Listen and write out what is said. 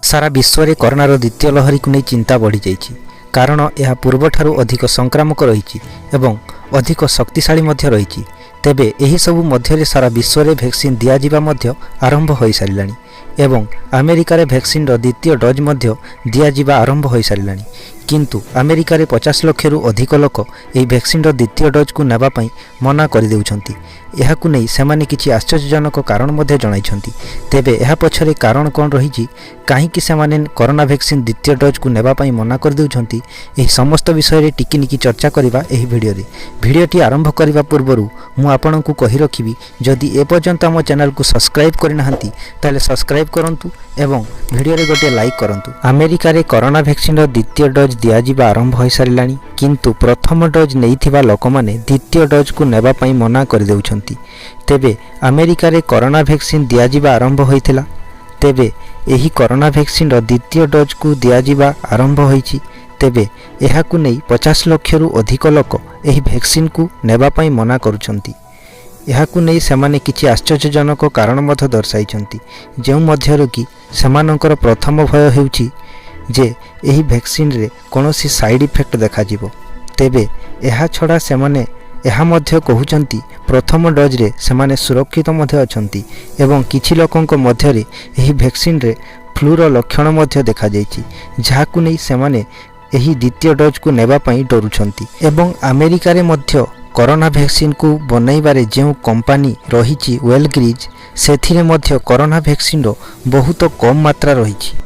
सारा विश्व में कोरोनार द्वितीय लहरी को नहीं चिंता बढ़ी जाइए कारण यह पूर्वठारु अधिक संक्रामक रही एवं अधिक शक्तिशाली रही। तेबे एही सबु मध्य सारा विश्व में वैक्सीन दिज्वा आरंभ हो सारानी एवं अमेरिका रे वैक्सीन द्वितीय डोज दिज्वा आरंभ हो सारानी किंतु अमेरिका रे 50 लाख रु अधिक लोक यह वैक्सीन द्वितीय डोज को नेबापई मना कर देउछंती। एहाकु नै सेमाने किछि आश्चर्यजनक कारण मध्ये जणाइछंती। तेबे एहा पछरे कारण कोन रहिछि काहेकि सेमाने कोरोना वैक्सीन द्वितीय डोज को नेबापई मना कर देउछंती एही समस्त विषय रे टिकी निकी चर्चा करिबा एही भिडियोटी आरंभ करिबा पूर्वरु मु आपनकु कहि रखिबी जदि ए पर्यंत हम चैनल को सब्सक्राइब करिनाहंती ताले सब्सक्राइब करंतु एवं वीडियो रे गोटे लाइक करंतु। अमेरिका रे कोरोना वैक्सीन द्वितीय डोज दिज्वा आरंभ हो सारानी किंतु प्रथम डोज नैथिबा लोक माने द्वितीय डोज को नेबापई मना कर देउछंती। तेबे अमेरिका रे कोरोना वैक्सीन दिज्वा आरंभ होइथिला। तेबे एही कोरोना वैक्सीन द्वितीय डोज को दिज्वा आरंभ होइछि। तेबे एहाकु नै 50 लाख रु अधिक लोक एही वैक्सीन को नेबापई मना करूछंती। एहाकु नै सेमाने किछि आश्चर्यजनक कारण मध्य दर्शाइछंती जेउ मध्यरु कि सेमानकर प्रथम भय हेउछि जे एही वैक्सीन रे कोनोसी साइड इफेक्ट देखा जिवो। तेबे एहा छडा सेमाने एहा मध्य कहउचंती प्रथम डोज रे सेमाने सुरक्षित मध्य अछंती एवं किछि लोकंक मध्य रे एही वैक्सीन रे फ्लूर लक्षण मध्य देखा जाइछि जाहाकु नै सेमाने एही द्वितीय डोज को नेबा पई डरुछंती। एवं अमेरिका रे मध्य कोरोना वैक्सीन को बनैबारे जेउ कंपनी रहिछि वेलग्रीज सेथिरे मध्य कोरोना वैक्सीन रो बहुत कम मात्रा रहिछि।